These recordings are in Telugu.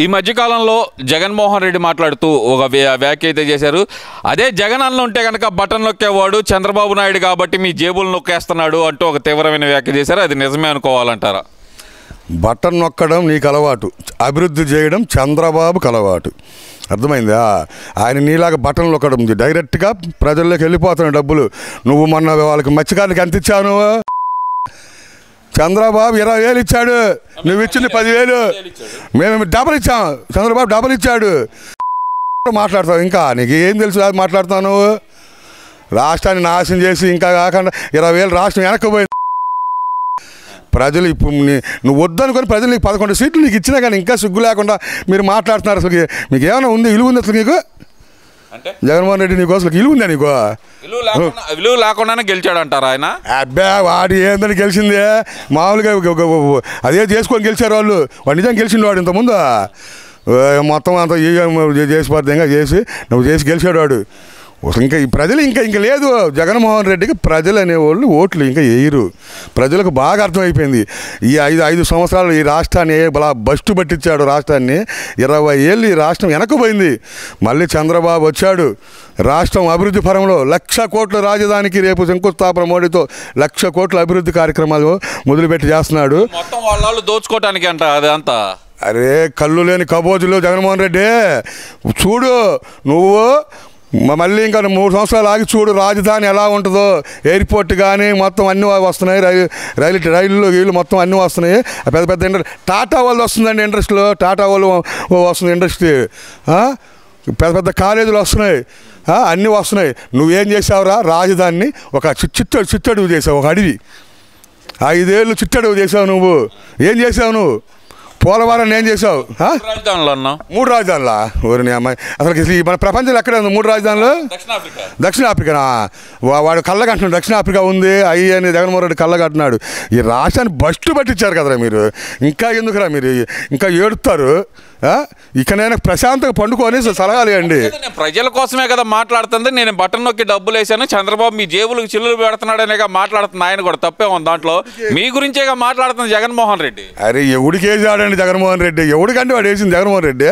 ఈ మధ్యకాలంలో జగన్మోహన్ రెడ్డి మాట్లాడుతూ ఒక వ్యాఖ్య అయితే చేశారు. అదే జగన్ అన్న ఉంటే కనుక బటన్ నొక్కేవాడు చంద్రబాబు నాయుడు కాబట్టి మీ జేబులు నొక్కేస్తున్నాడు అంటూ ఒక తీవ్రమైన వ్యాఖ్య చేశారు. అది నిజమే అనుకోవాలంటారా? బటన్ నొక్కడం నీకు అలవాటు, అభివృద్ధి చేయడం చంద్రబాబుకు అలవాటు. అర్థమైందా? ఆయన నీలాగా బటన్ నొక్కడం డైరెక్ట్గా ప్రజల్లోకి వెళ్ళిపోతున్నాయి డబ్బులు. నువ్వు మొన్న వాళ్ళకి మత్స్యకారులకు ఎంత ఇచ్చావు? చంద్రబాబు 20,000 ఇచ్చాడు, నువ్వు ఇచ్చింది 10,000. మేము డబల్ ఇచ్చాం, చంద్రబాబు డబల్ ఇచ్చాడు. మాట్లాడతావు, ఇంకా నీకు ఏం తెలుసు అది మాట్లాడుతావు నువ్వు? రాష్ట్రాన్ని నాశనం చేసి ఇంకా కాకుండా 20,000 రాష్ట్రం వెనక్కిపోయింది. ప్రజలు ఇప్పుడు నువ్వు వద్దనుకొని ప్రజలు నీకు 11 సీట్లు నీకు ఇచ్చినా కానీ ఇంకా సిగ్గు లేకుండా మీరు మాట్లాడుతున్నారు. అసలు మీకు ఏమైనా ఉంది? విలువ ఉంది అసలు నీకు? అంటే జగన్మోహన్ రెడ్డి నీకు అసలు విలువ ఉందా? నీకు విలువ లేకుండానే గెలిచాడు అంటారా ఆయన? అబ్బా వాడు ఏందని గెలిచిందే, మామూలుగా అదే చేసుకొని గెలిచారు వాళ్ళు. వాడు నిజంగా గెలిచిండు వాడు ఇంతకుముందు. మొత్తం అంతా చేసి పద్ధంగా చేసి నువ్వు చేసి గెలిచాడు వాడు. ఇంకా ఈ ప్రజలు ఇంకా లేదు జగన్మోహన్ రెడ్డికి. ప్రజలు అనేవాళ్ళు ఓట్లు ఇంకా వేయరు. ప్రజలకు బాగా అర్థమైపోయింది. ఈ 5 సంవత్సరాలు ఈ రాష్ట్రాన్ని బలా బస్టు పట్టించాడు. రాష్ట్రాన్ని 20 ఏళ్ళు ఈ రాష్ట్రం వెనకపోయింది. మళ్ళీ చంద్రబాబు వచ్చాడు. రాష్ట్రం అభివృద్ధి పరంలో 1,00,000 కోట్ల రాజధానికి రేపు శంకుస్థాపన మోడీతో 1,00,000 కోట్ల అభివృద్ధి కార్యక్రమాలు మొదలుపెట్టి చేస్తున్నాడు. మొత్తం వాళ్ళు దోచుకోవటానికి అంట అదంతా. అరే కళ్ళు లేని కబోజులు జగన్మోహన్ రెడ్డి. చూడు నువ్వు మళ్ళీ ఇంకా 3 సంవత్సరాలు ఆగి చూడు రాజధాని ఎలా ఉంటుందో. ఎయిర్పోర్ట్ కానీ మొత్తం అన్నీ వస్తున్నాయి. రైళ్ళు వీళ్ళు మొత్తం అన్నీ వస్తున్నాయి. పెద్ద పెద్ద ఇండస్ట్రీ టాటా వాళ్ళు వస్తుందండి. ఇండస్ట్రీలో టాటా వాళ్ళు వస్తుంది ఇండస్ట్రీ. పెద్ద పెద్ద కాలేజీలు వస్తున్నాయి, అన్నీ వస్తున్నాయి. నువ్వేం చేసావురా? రాజధానిని ఒక చిట్టడుగు చేసావు, ఒక అడవి. 5 ఏళ్ళు చిట్టడుగు చేసావు. నువ్వు ఏం చేసావు? నువ్వు పోలవరాన్ని ఏం చేసావు? 3 రాజధానులా? ఊరిని అమ్మాయి అసలు మన ప్రపంచంలో ఎక్కడ ఉంది 3 రాజధానులు? దక్షిణాఫ్రికానా? వాడు కళ్ళగంటున్నాడు దక్షిణాఫ్రికా ఉంది అయ్యి అని జగన్మోహన్ రెడ్డి కళ్ళగంటున్నాడు. ఈ రాష్ట్రాన్ని బస్టు పట్టించారు కదరా మీరు. ఇంకా ఎందుకురా మీరు ఇంకా ఏడుస్తారు? ఇకనైనా ప్రశాంతంగా పండుకొని సలహాలు ఇవ్వండి. ప్రజల కోసమే కదా మాట్లాడుతుంది. నేను బటన్ నొక్కి డబ్బులు వేసాను, చంద్రబాబు మీ జేబులకు చిల్లులు పెడుతున్నాడనేగా మాట్లాడుతుంది. ఆయన కూడా తప్పే ఉంది దాంట్లో. మీ గురించేగా మాట్లాడుతుంది జగన్మోహన్ రెడ్డి. అరే ఎవడికి వేసాడండి జగన్మోహన్ రెడ్డి? ఎవడికంటే వాడు వేసింది జగన్మోహన్ రెడ్డి.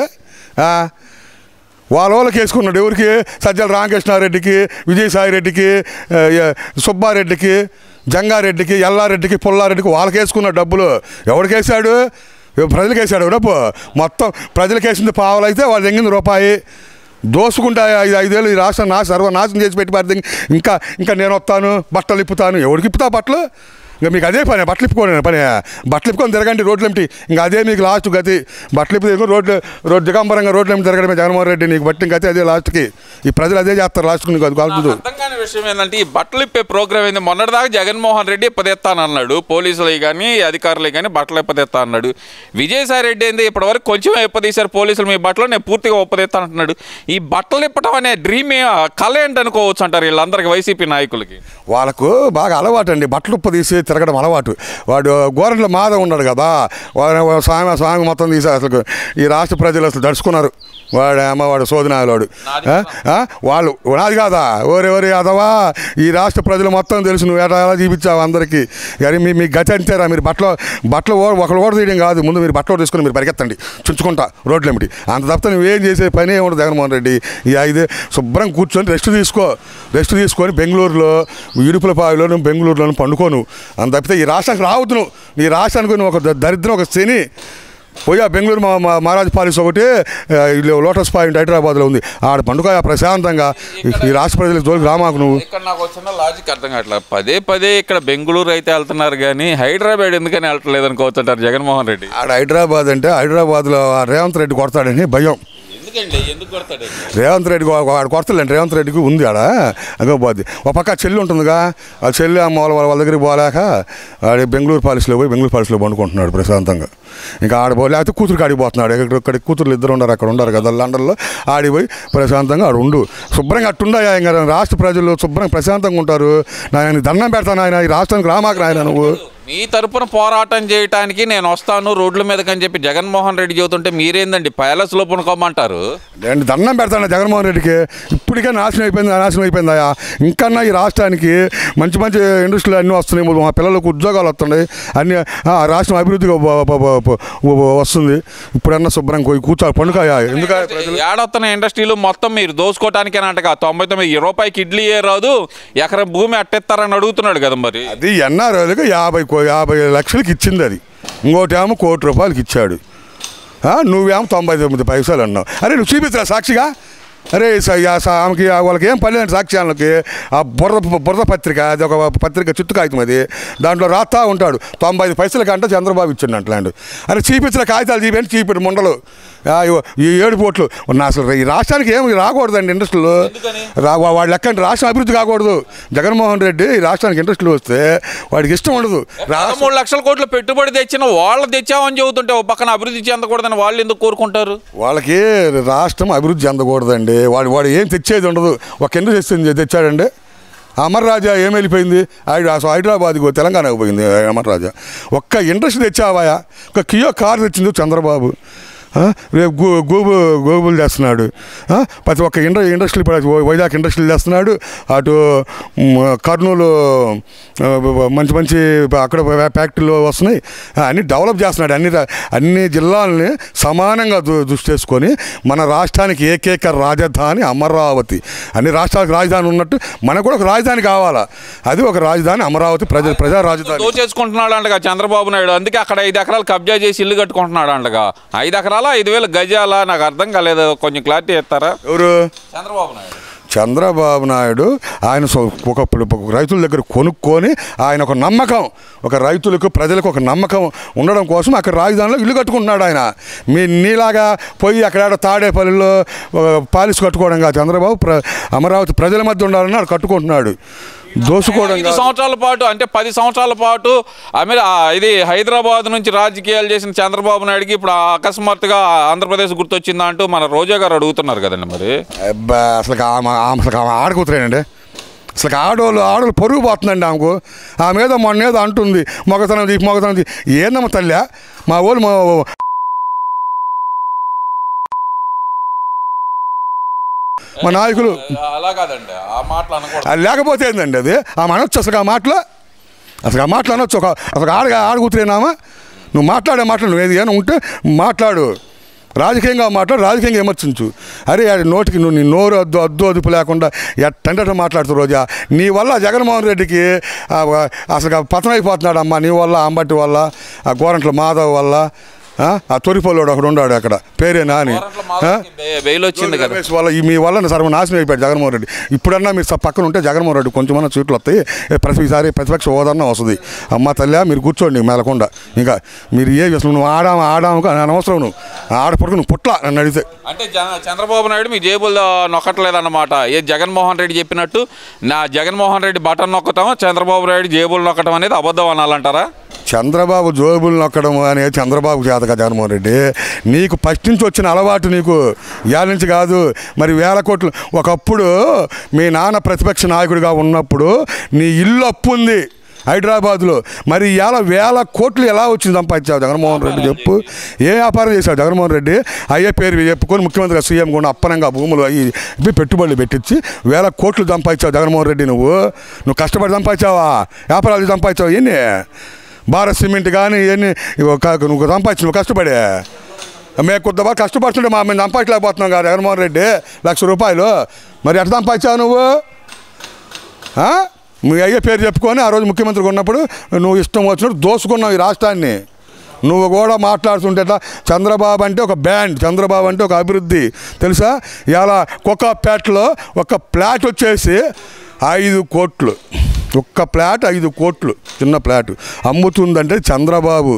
వాళ్ళకి వేసుకున్నాడు. ఎవరికి? సజ్జల రామకృష్ణారెడ్డికి, విజయసాయి రెడ్డికి, సుబ్బారెడ్డికి, జంగారెడ్డికి, ఎల్లారెడ్డికి, పుల్లారెడ్డికి వాళ్ళకి వేసుకున్నాడు డబ్బులు. ఎవరికి వేసాడు? ప్రజలకు వేసాడు. డబ్బు మొత్తం ప్రజలకు వేసింది పావులు అయితే వాళ్ళు తెంగింది రూపాయి. దోసుకుంటా 5 ఏళ్ళు ఈ రాష్ట్రం సర్వనాశనం చేసి పెట్టి పడితే ఇంకా నేను వస్తాను బట్టలు ఇప్పుతాను. ఎవరికి ఇప్పుతా బట్టలు? ఇంకా మీకు అదే పని, బట్టలు ఇప్పుకోండి పని. బట్టలు ఇప్పుకొని తిరగండి రోడ్లు ఏమిటి? ఇంకా అదే మీకు లాస్ట్ గతి. బట్టలు ఇప్పు రోడ్డు దిగంబరంగా రోడ్లు ఏమిటి తిరగడమే జగన్మోహన్ రెడ్డి. నీకు బట్టి గతి అదే లాస్ట్కి. ఈ ప్రజలు అదే చేస్తారు లాస్ట్కి. నీకు అది కాదు. అర్థం కాని విషయం ఏంటంటే ఈ బట్టలు ఇప్పే ప్రోగ్రామ్ ఏంది? మొన్నటిదాకా జగన్మోహన్ రెడ్డి ఇప్పదెత్తానన్నాడు, పోలీసులు కానీ అధికారులు కానీ బట్టలు ఇప్పదెత్తా అన్నాడు. విజయసాయి రెడ్డి ఏంది ఇప్పటివరకు కొంచెం ఇప్పదీశారు పోలీసులు మీ బట్టలు, నేను పూర్తిగా ఇప్పదెత్తానంటున్నాడు. ఈ బట్టలు ఇప్పటం అనే డ్రీమ్ కళ ఏంటనుకోవచ్చు అంటారు వీళ్ళందరికీ, వైసీపీ నాయకులకి? వాళ్ళకు బాగా అలవాటు అండి బట్టలు ఉప్పదీసి తిరగడం అలవాటు. వాడు గోరంట్ల మాధవ్ ఉన్నాడు కదా, స్వామి మొత్తం తీసి అసలు ఈ రాష్ట్ర ప్రజలు అసలు దడుచుకున్నారు. వాడు శోధనాడు వాళ్ళు నాది కాదా? ఓరి అదవా ఈ రాష్ట్ర ప్రజలు మొత్తం తెలుసు. నువ్వు ఎలా చూపించావు అందరికీ. కానీ మీ గతి అంతేరా. మీరు బట్టలు ఒకరు ఓడ తీయడం కాదు, ముందు మీరు బట్టలు తీసుకుని మీరు పరిగెత్తండి చుంచుకుంటా రోడ్లు ఏమిటి. అంత తప్ప నువ్వేం చేసే పని ఏముండదు జగన్మోహన్ రెడ్డి. ఈ 5 శుభ్రం కూర్చొని రెస్ట్ తీసుకొని బెంగళూరులో ఇడుపులపాయలోను బెంగళూరులోను పండుకోను. అంత తప్పితే ఈ రాష్ట్రానికి రావద్దు నువ్వు. ఈ రాష్ట్రానికి నువ్వు ఒక దరిద్రం, ఒక శని. పోయి ఆ బెంగళూరు మహారాజ్ పాలెస్ ఒకటి లోటస్ పాయింట్ హైదరాబాద్లో ఉంది. ఆడ పండుగ ప్రశాంతంగా. ఈ రాష్ట్ర ప్రజలకు జోలికి రామాకు నువ్వు. ఇక్కడ నాకు వచ్చిన లాజిక్ అర్థం కావట్లేదు. పదే ఇక్కడ బెంగళూరు అయితే వెళ్తున్నారు కానీ హైదరాబాద్ ఎందుకని వెళ్ళట్లేదు అనుకోవచ్చు అంటారు జగన్మోహన్ రెడ్డి. ఆడ హైదరాబాద్ అంటే హైదరాబాద్లో రేవంత్ రెడ్డి కొడతాడని భయం. రేవంత్ రెడ్డి వాడు కొడతలేండి. రేవంత్ రెడ్డికి ఉంది ఆడ పోద్ది. ఒక పక్క చెల్లి ఉంటుందిగా, ఆ చెల్లి అమ్మ వాళ్ళ దగ్గరికి పోలేక ఆడ బెంగళూరు పాలెస్లో పండుకుంటున్నాడు ప్రశాంతంగా. ఇంకా ఆడిపోయి లేకపోతే కూతురికి ఆడిపోతున్నాడు. ఇక్కడ కూతురు ఇద్దరు ఉన్నారు, అక్కడ ఉండరు కదా లండన్లో. ఆడిపోయి ప్రశాంతంగా ఆడు ఉండు. శుభ్రంగా అట్టుండయా. ఇంకా రాష్ట్ర ప్రజలు శుభ్రంగా ప్రశాంతంగా ఉంటారు. నేను దండం పెడతాను ఆయన, ఈ రాష్ట్రానికి రామాక నాయన నువ్వు. మీ తరపున పోరాటం చేయడానికి నేను వస్తాను రోడ్ల మీదకి అని చెప్పి జగన్మోహన్ రెడ్డి చెబుతుంటే మీరేందండి ప్యాలెస్లో పనుకోమంటారు? నేను దండం పెడతాను జగన్మోహన్ రెడ్డికి. ఇప్పటికే నాశనం అయిపోయిందా? ఇంకన్నా ఈ రాష్ట్రానికి మంచి మంచి ఇండస్ట్రీలు అన్నీ వస్తున్నాయి, మా పిల్లలకు ఉద్యోగాలు వస్తున్నాయి, అన్ని రాష్ట్రం అభివృద్ధిగా వస్తుంది. ఇప్పుడన్నా శుభ్రం కూర్చో పండుగ. ఎందుకంటే ఏడొస్తున్న ఇండస్ట్రీలు మొత్తం మీరు దోసుకోవటానికేనంటగా 99 రూపాయకి ఇడ్లీయే రాదు, ఎకరం భూమి అట్టెత్తారని అడుగుతున్నాడు కదా. మరి అది ఎన్ఆర్ఐలకు 50 లక్షలకి ఇచ్చింది, అది ఇంకోటి ఏమో 1 కోటి రూపాయలకి ఇచ్చాడు, నువ్వేమో 99 పైసలు అన్నావు. అరే నువ్వు చూపించరా సాక్షిగా? అరే ఆమెకి వాళ్ళకి ఏం పర్లేదు సాక్ష్యాలకి ఆ బురద పత్రిక, అది ఒక పత్రిక చుట్టూ కాగితం, అది దాంట్లో రాస్తా ఉంటాడు 95 పైసలకి అంటే చంద్రబాబు ఇచ్చిండు అంటలాండు. అరే చీపించిన కాగితాలు చీపండి, చీపిడు ముండలు ఈ 7 కోట్లు అసలు ఈ రాష్ట్రానికి ఏమి రాకూడదండి ఇండస్ట్రీలు. వాడు లెక్కండి రాష్ట్రం అభివృద్ధి కాకూడదు. జగన్మోహన్ రెడ్డి ఈ రాష్ట్రానికి ఇండస్ట్రీలు వస్తే వాడికి ఇష్టం ఉండదు. 3 లక్షల కోట్లు పెట్టుబడి తెచ్చిన వాళ్ళు తెచ్చామని చెబుతుంటే ఓ పక్కన అభివృద్ధి చెందకూడదని వాళ్ళు ఎందుకు కోరుకుంటారు? వాళ్ళకి రాష్ట్రం అభివృద్ధి చెందకూడదండి. వాడు ఏం తెచ్చేది ఉండదు. ఒక ఇండస్ట్రీ తెచ్చాడండి. అమర్ రాజా ఏం వెళ్ళిపోయింది? హైదరాబాద్కు తెలంగాణకు పోయింది అమర్ రాజా. ఒక్క ఇండస్ట్రీ తెచ్చావాయా? ఒక కియో కారు తెచ్చింది చంద్రబాబు. రేపు గూగుల్ చేస్తున్నాడు. ప్రతి ఒక్క ఇండస్ట్రీ వైజాగ్ ఇండస్ట్రీలు చేస్తున్నాడు. అటు కర్నూలు మంచి మంచి అక్కడ ఫ్యాక్టరీలు వస్తున్నాయి, అన్నీ డెవలప్ చేస్తున్నాడు. అన్ని జిల్లాలని సమానంగా దృష్టి చేసుకొని మన రాష్ట్రానికి ఏకైక రాజధాని అమరావతి. అన్ని రాష్ట్రాలకు రాజధాని ఉన్నట్టు మనకు కూడా ఒక రాజధాని కావాలా. అది ఒక రాజధాని అమరావతి, ప్రజా రాజధాని. చేసుకుంటున్నాడు అంటగా చంద్రబాబు నాయుడు. అందుకే అక్కడ 5 ఎకరాలు కబ్జా చేసి ఇల్లు కట్టుకుంటున్నాడు అంటగా. 5 ఎకరాలు 5,000 గజాలా? నాకు అర్థం కాలేదు, కొంచెం క్లారిటీ ఇస్తారా? ఎవరు? చంద్రబాబు నాయుడు. ఆయన ఒకప్పుడు రైతుల దగ్గర కొనుక్కొని ఆయన ఒక నమ్మకం, ఒక రైతులకు ప్రజలకు ఒక నమ్మకం ఉండడం కోసం అక్కడ రాజధానిలో ఇల్లు కట్టుకుంటున్నాడు. ఆయన నీలాగా పోయి అక్కడ తాడేపల్లిలో పాలిస్ కట్టుకోవడం కాదు. చంద్రబాబు అమరావతి ప్రజల మధ్య ఉండాలని వాడు కట్టుకుంటున్నాడు. దోసుకోవడం 5 సంవత్సరాల పాటు అంటే 10 సంవత్సరాల పాటు ఇది హైదరాబాద్ నుంచి రాజకీయాలు చేసిన చంద్రబాబు నాయుడుకి ఇప్పుడు అకస్మాత్తుగా ఆంధ్రప్రదేశ్ గుర్తొచ్చిందా అంటూ మన రోజా గారు అడుగుతున్నారు కదండి. మరి అసలు ఆడకూతురేనండి. అసలు ఆడోళ్ళు పొరుగు పోతుందండి ఆమెకు. ఆమె ఏదో మొన్నేదో అంటుంది మొగతనం ఏందమ్మ తల్లి. మా వాళ్ళు మా నాయకులు అలా కాదండి, ఆ మాటలు అనకూడదు. లేకపోతే ఏందండి అది? ఆమె అనొచ్చు అసలు ఆ మాటలు అనొచ్చు. అసలు ఆడకూతురేనామా? నువ్వు మాట్లాడే మాటలు నువ్వు ఏది ఉంటే మాట్లాడు, రాజకీయంగా మాట్లాడు, రాజకీయంగా విమర్శించు. అరే నోటికి నీ నోరు అదుపు లేకుండా ఎట్టంటే మాట్లాడుతూ రోజా. నీ వల్ల జగన్మోహన్ రెడ్డికి అసలు పతనమైపోతున్నాడు అమ్మా. నీ వల్ల, అంబటి వల్ల, ఆ గోరంట్ల మాధవ్ వల్ల, ఆ తొరిపోలోడు ఒకడు ఉన్నాడు అక్కడ, పేరేనా అని వల్ల మీ వల్ల సర్వనాశనం అయిపోయాడు జగన్మోహన్ రెడ్డి. ఇప్పుడన్నా మీరు పక్కన ఉంటే జగన్మోహన్ రెడ్డి కొంచెమన్నా సీట్లు వస్తాయి, ప్రతిసారి ప్రతిపక్ష హోదాన్నా వస్తుంది. అమ్మ తల్లి మీరు కూర్చోండి మేలకుండా. ఇంకా మీరు అసలు నువ్వు ఆడాము అనవసరం, నువ్వు ఆడపడుకు నువ్వు పుట్ల నన్ను అడిగితే. అంటే చంద్రబాబు నాయుడు మీ జేబుల్లో నొక్కట్లేదన్నమాట. జగన్మోహన్ రెడ్డి చెప్పినట్టు నా జగన్మోహన్ రెడ్డి బటన్ నొక్కటం, చంద్రబాబు నాయుడు జేబులు నొక్కటం అనేది అబద్ధం అనాలంటారా? చంద్రబాబు జోబులు నొక్కడం అనేది చంద్రబాబు చేతగా జగన్మోహన్ రెడ్డి. నీకు ఫస్ట్ నుంచి వచ్చిన అలవాటు, నీకు ఏళ్ళ నుంచి కాదు. మరి 1000 కోట్లు ఒకప్పుడు మీ నాన్న ప్రతిపక్ష నాయకుడిగా ఉన్నప్పుడు నీ ఇల్లు అప్పు ఉంది హైదరాబాద్లో. మరి ఇవాళ 1000 కోట్లు ఎలా వచ్చింది సంపాదించావు జగన్మోహన్ రెడ్డి? చెప్పు. ఏ వ్యాపారం చేశావు జగన్మోహన్ రెడ్డి? అయ్యే పేరు చెప్పుకొని ముఖ్యమంత్రిగా సీఎం కూడా అప్పనంగా భూములు అవి పెట్టుబడులు పెట్టించి 1000 కోట్లు సంపాదించావు జగన్మోహన్ రెడ్డి. నువ్వు కష్టపడి సంపాదించావా? వ్యాపారాలు సంపాదించావు? ఇవన్నీ భారత్ సిమెంట్ కానీ ఇవన్నీ నువ్వు సంపాదించి నువ్వు కష్టపడే. మేము కొద్దిగా కష్టపడుతుంటే మేము సంపాదించలేకపోతున్నాం కదా జగన్మోహన్ రెడ్డి. 1,00,000 రూపాయలు మరి ఎట్లా సంపాదించావు నువ్వు? మీ అయ్యే పేరు చెప్పుకొని ఆ రోజు ముఖ్యమంత్రిగా ఉన్నప్పుడు నువ్వు ఇష్టం వచ్చినట్టు దోసుకున్నావు ఈ రాష్ట్రాన్ని. నువ్వు కూడా మాట్లాడుతుంటే చంద్రబాబు అంటే ఒక బ్యాండ్, చంద్రబాబు అంటే ఒక అభివృద్ధి తెలుసా? ఇలా కొక్కపేటలో ఒక ఫ్లాట్ వచ్చేసి 5 కోట్లు, ఒక్క ఫ్లాట్ 5 కోట్లు, చిన్న ఫ్లాట్ అమ్ముతుందంటే చంద్రబాబు.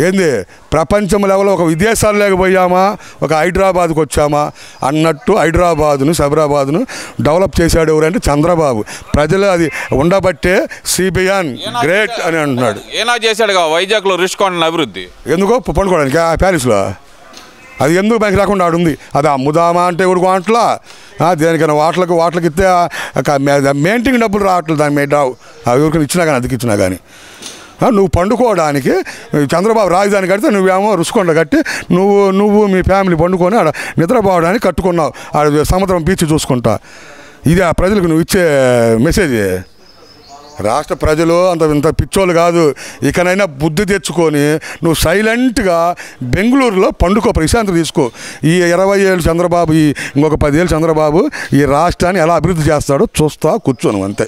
ఏంది ప్రపంచం లెవెల్లో ఒక విదేశాలు లేకపోయామా, ఒక హైదరాబాద్కి వచ్చామా అన్నట్టు హైదరాబాదును సైబరాబాదును డెవలప్ చేశాడు ఎవరంటే చంద్రబాబు. ప్రజలు అది ఉండబట్టే సిబిఎన్ గ్రేట్ అని అంటున్నాడు. ఏనా చేశాడు వైజాగ్లో రిష్కాన్ అభివృద్ధి. ఎందుకో పండుకోవడానికి ప్యారిస్లో అది ఎందుకు బ్యాంక్ రాకుండా ఆడుంది. అది అమ్ముదామా అంటే ఎవరికి వాటలా, దేనికైనా వాటలకి ఇస్తే మెయింటైన్ డబ్బులు రావట్లేదు, దాని మీద రావు. ఎవరికైనా ఇచ్చినా కానీ అద్దెకి ఇచ్చినా కానీ నువ్వు పండుకోవడానికి చంద్రబాబు రాజధాని కడితే నువ్వేమో రుసుకొండ కట్టి నువ్వు మీ ఫ్యామిలీ పండుకొని ఆడ నిద్రపోవడానికి కట్టుకున్నావు ఆడ సముద్రం బీచ్ చూసుకుంటా. ఇది ఆ ప్రజలకు నువ్వు ఇచ్చే మెసేజ్. రాష్ట్ర ప్రజలు ఇంత పిచ్చోళ్ళు కాదు. ఇకనైనా బుద్ధి తెచ్చుకొని నువ్వు సైలెంట్గా బెంగళూరులో పండుకో, ప్రశాంతి తీసుకో. ఈ 20 ఏళ్ళు చంద్రబాబు, ఇంకొక 10 ఏళ్ళు చంద్రబాబు ఈ రాష్ట్రాన్ని ఎలా అభివృద్ధి చేస్తాడో చూస్తా కూర్చోను అంతే.